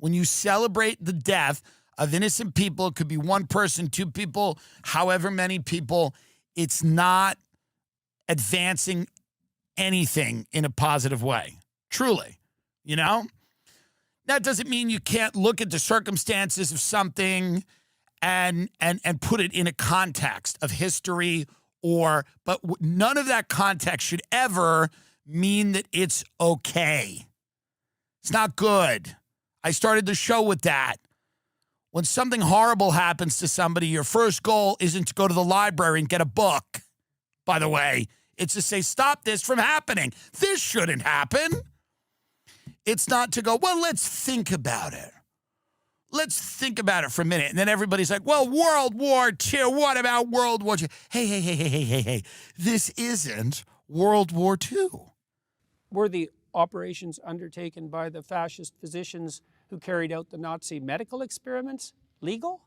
when you celebrate the death of innocent people, it could be one person, two people, however many people, it's not advancing anything in a positive way. Truly, you know? That doesn't mean you can't look at the circumstances of something and put it in a context of history but none of that context should ever mean that it's okay. It's not good. I started the show with that. When something horrible happens to somebody, your first goal isn't to go to the library and get a book, by the way. It's to say, stop this from happening. This shouldn't happen. It's not to go, well, let's think about it. Let's think about it for a minute. And then everybody's like, well, World War II, what about World War II? Hey. This isn't World War II. Were the operations undertaken by the fascist physicians who carried out the Nazi medical experiments legal?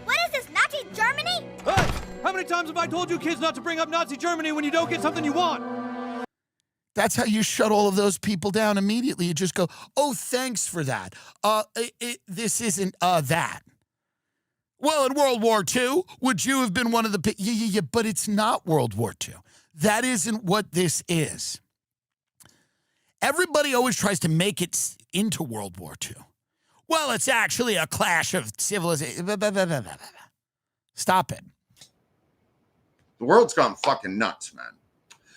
What is this, Nazi Germany? Hey! How many times have I told you kids not to bring up Nazi Germany when you don't get something you want? That's how you shut all of those people down immediately. You just go, oh, thanks for that. This isn't that. Well, in World War II, would you have been one of the... Yeah, but it's not World War II. That isn't what this is. Everybody always tries to make it into World War II. Well, it's actually a clash of civilization. Stop it. The world's gone fucking nuts, man.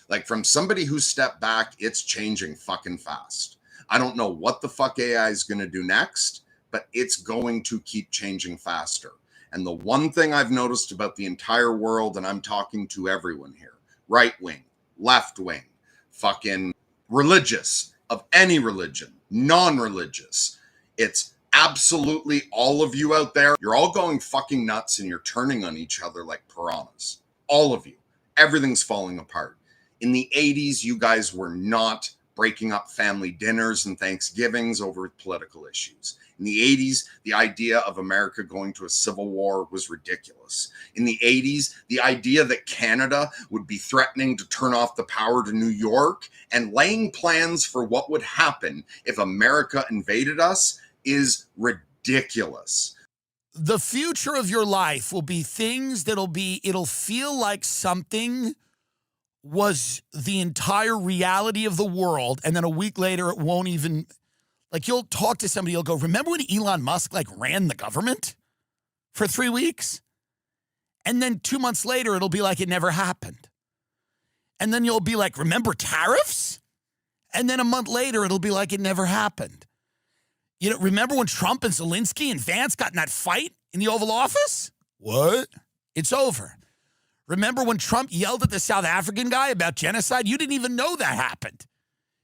Like, from somebody who stepped back, it's changing fucking fast. I don't know what the fuck AI is going to do next, but it's going to keep changing faster. And the one thing I've noticed about the entire world, and I'm talking to everyone here, right wing, left wing, fucking religious, of any religion, non-religious, it's absolutely all of you out there. You're all going fucking nuts and you're turning on each other like piranhas. All of you. Everything's falling apart. In the 80s, you guys were not breaking up family dinners and Thanksgivings over political issues. In the 80s, the idea of America going to a civil war was ridiculous. In the 80s, the idea that Canada would be threatening to turn off the power to New York and laying plans for what would happen if America invaded us is ridiculous. The future of your life will be things it'll feel like something was the entire reality of the world, and then a week later it won't even, like, you'll talk to somebody, you'll go, remember when Elon Musk ran the government for 3 weeks? And then 2 months later it'll be like it never happened. And then you'll be like, remember tariffs? And then a month later it'll be like it never happened. You know, remember when Trump and Zelenskyy and Vance got in that fight in the Oval Office? What? It's over. Remember when Trump yelled at the South African guy about genocide? You didn't even know that happened.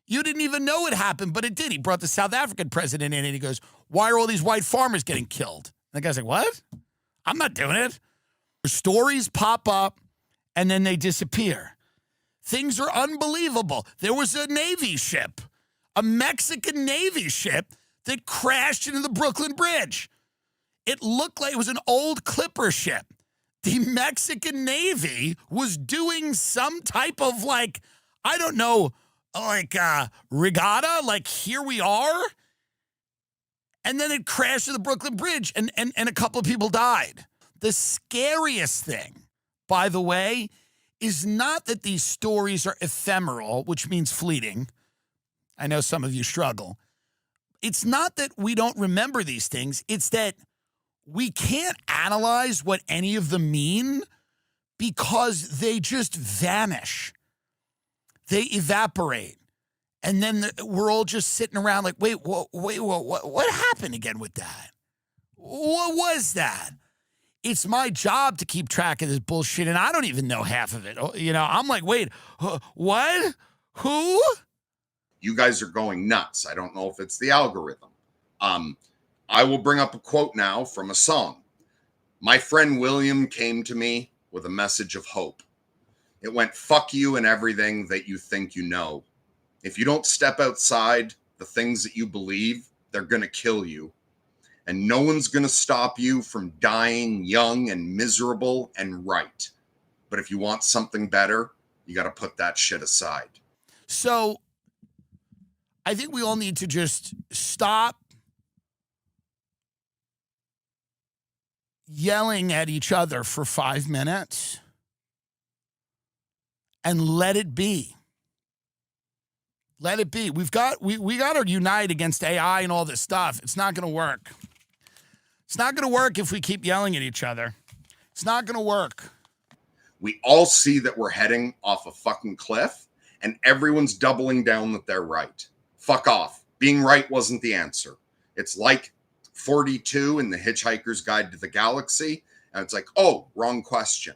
You didn't even know it happened, but it did. He brought the South African president in and he goes, why are all these white farmers getting killed? And the guy's like, what? I'm not doing it. Stories pop up and then they disappear. Things are unbelievable. There was a Navy ship, a Mexican Navy ship that crashed into the Brooklyn Bridge. It looked like it was an old clipper ship. The Mexican Navy was doing some type of regatta, like here we are. And then it crashed to the Brooklyn Bridge and a couple of people died. The scariest thing, by the way, is not that these stories are ephemeral, which means fleeting. I know some of you struggle. It's not that we don't remember these things. It's that we can't analyze what any of them mean because they just vanish. They evaporate. And then we're all just sitting around like, wait, what happened again with that? What was that? It's my job to keep track of this bullshit, and I don't even know half of it. You know, I'm like, wait, what? Who? You guys are going nuts. I don't know if it's the algorithm. I will bring up a quote now from a song. My friend William came to me with a message of hope. It went, fuck you and everything that you think you know. If you don't step outside the things that you believe, they're going to kill you. And no one's going to stop you from dying young and miserable and right. But if you want something better, you got to put that shit aside. So I think we all need to just stop yelling at each other for 5 minutes and let it be. Let it be. We got to unite against AI and all this stuff. It's not going to work. It's not going to work if we keep yelling at each other. It's not going to work. We all see that we're heading off a fucking cliff, and everyone's doubling down that they're right. Fuck off. Being right wasn't the answer. It's like 42 in The Hitchhiker's Guide to the Galaxy, and it's like, oh, wrong question.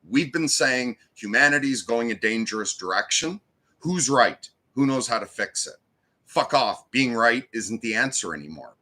We've been saying humanity's going a dangerous direction. Who's right? Who knows how to fix it? Fuck off. Being right isn't the answer anymore.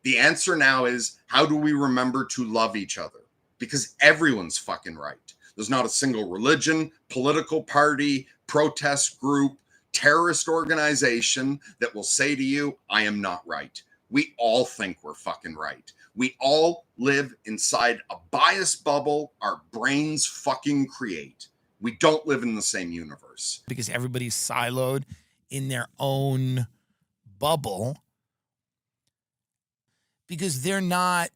The answer now is, how do we remember to love each other? Because everyone's fucking right. There's not a single religion, political party, protest group, terrorist organization that will say to you, I am not right. We all think we're fucking right. We all live inside a bias bubble our brains fucking create. We don't live in the same universe. Because everybody's siloed in their own bubble. Because they're not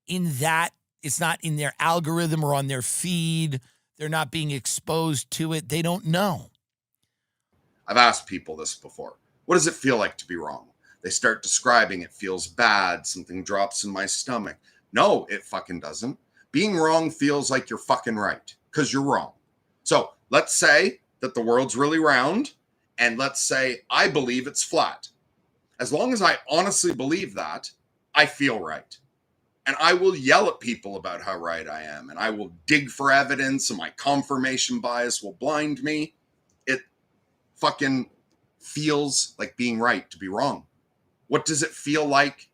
in that, it's not in their algorithm or on their feed. They're not being exposed to it. They don't know. I've asked people this before. What does it feel like to be wrong? They start describing it feels bad. Something drops in my stomach. No, it fucking doesn't. Being wrong feels like you're fucking right because you're wrong. So let's say that the world's really round, and let's say I believe it's flat. As long as I honestly believe that, I feel right. And I will yell at people about how right I am, and I will dig for evidence, and my confirmation bias will blind me. It fucking feels like being right to be wrong. What does it feel like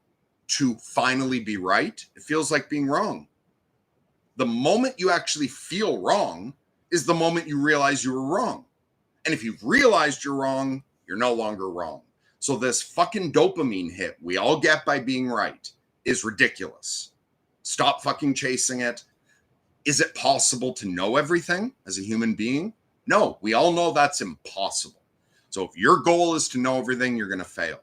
to finally be right? It feels like being wrong. The moment you actually feel wrong is the moment you realize you were wrong. And if you've realized you're wrong, you're no longer wrong. So this fucking dopamine hit we all get by being right is ridiculous. Stop fucking chasing it. Is it possible to know everything as a human being? No, we all know that's impossible. So if your goal is to know everything, you're going to fail.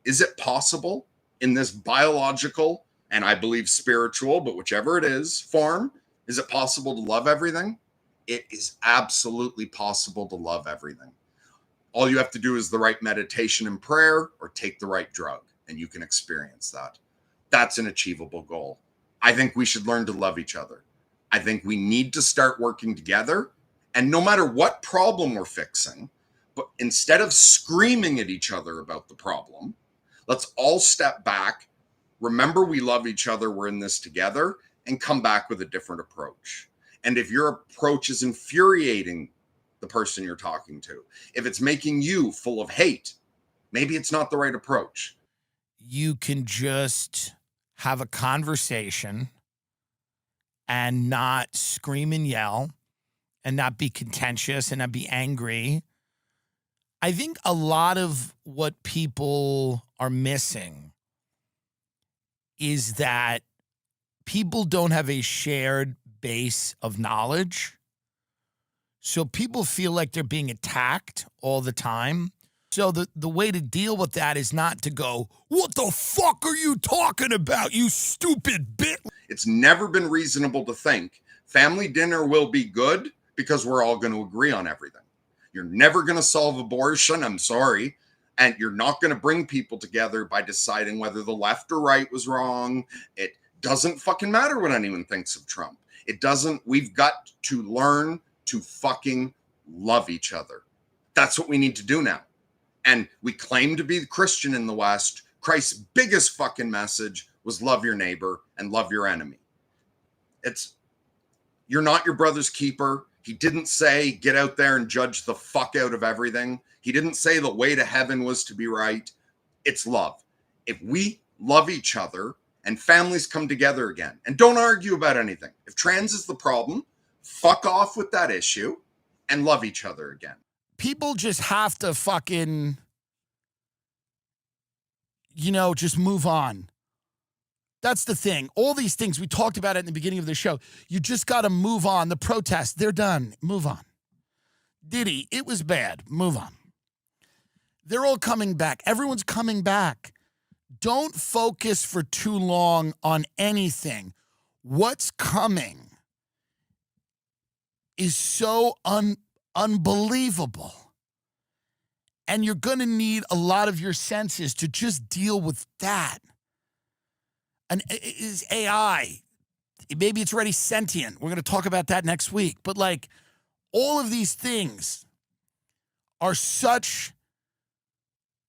Is it possible in this biological, and I believe spiritual, but whichever it is, form, is it possible to love everything? It is absolutely possible to love everything. All you have to do is the right meditation and prayer or take the right drug, and you can experience that. That's an achievable goal. I think we should learn to love each other. I think we need to start working together, and no matter what problem we're fixing, but instead of screaming at each other about the problem, let's all step back, remember we love each other, we're in this together, and come back with a different approach. And if your approach is infuriating the person you're talking to, if it's making you full of hate, maybe it's not the right approach. You can just have a conversation and not scream and yell and not be contentious and not be angry. I think a lot of what people are missing is that people don't have a shared base of knowledge. So people feel like they're being attacked all the time. So the way to deal with that is not to go, what the fuck are you talking about, you stupid bitch? It's never been reasonable to think family dinner will be good because we're all going to agree on everything. You're never going to solve abortion, I'm sorry. And you're not going to bring people together by deciding whether the left or right was wrong. It doesn't fucking matter what anyone thinks of Trump. It doesn't. We've got to learn to fucking love each other. That's what we need to do now. And we claim to be Christian in the West. Christ's biggest fucking message was love your neighbor and love your enemy. You're not your brother's keeper. He didn't say, get out there and judge the fuck out of everything. He didn't say the way to heaven was to be right. It's love. If we love each other and families come together again and don't argue about anything, if trans is the problem, fuck off with that issue and love each other again. People just have to fucking, just move on. That's the thing. All these things, we talked about it in the beginning of the show. You just got to move on. The protests, they're done. Move on. Diddy, it was bad. Move on. They're all coming back. Everyone's coming back. don't focus for too long on anything. What's coming is so unbelievable. And you're going to need a lot of your senses to just deal with that. And is AI, maybe it's already sentient. We're going to talk about that next week. But like, all of these things are such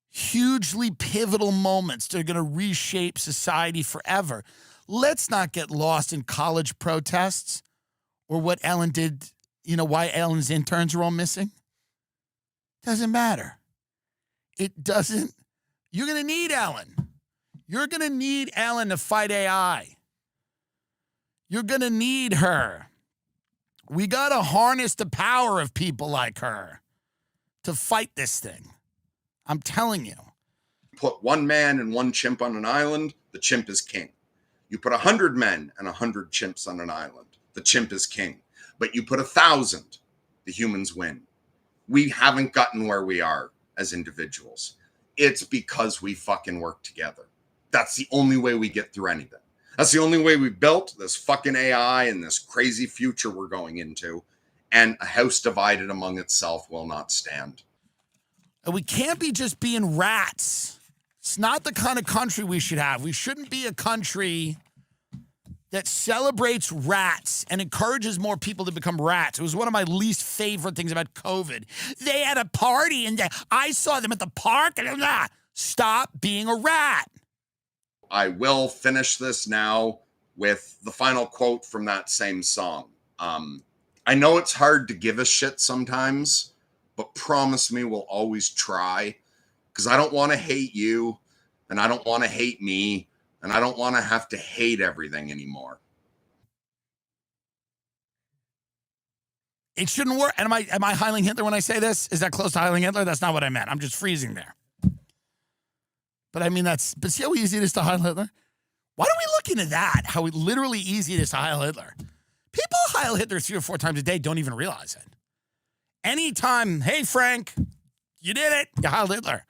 hugely pivotal moments that are going to reshape society forever. Let's not get lost in college protests or what Ellen did, why Ellen's interns are all missing. Doesn't matter. It doesn't. You're going to need Ellen. You're going to need Ellen to fight AI. You're going to need her. We got to harness the power of people like her to fight this thing. I'm telling you. Put one man and one chimp on an island, the chimp is king. You put 100 men and 100 chimps on an island, the chimp is king. But you put 1,000, the humans win. We haven't gotten where we are as individuals. It's because we fucking work together. That's the only way we get through anything. That's the only way we built this fucking AI and this crazy future we're going into. And a house divided among itself will not stand. And we can't be just being rats. It's not the kind of country we should have. We shouldn't be a country that celebrates rats and encourages more people to become rats. It was one of my least favorite things about COVID. They had a party and I saw them at the park. And stop being a rat. I will finish this now with the final quote from that same song. I know it's hard to give a shit sometimes, but promise me we'll always try, because I don't want to hate you, and I don't want to hate me, and I don't want to have to hate everything anymore. It shouldn't work. And am I heiling Hitler when I say this? Is that close to heiling Hitler? That's not what I meant. I'm just freezing there. But I mean, but see how easy it is to heil Hitler? Why don't we look into that? How literally easy it is to heil Hitler. People heil Hitler 3 or 4 times a day, don't even realize it. Anytime, hey, Frank, you did it. You heil Hitler.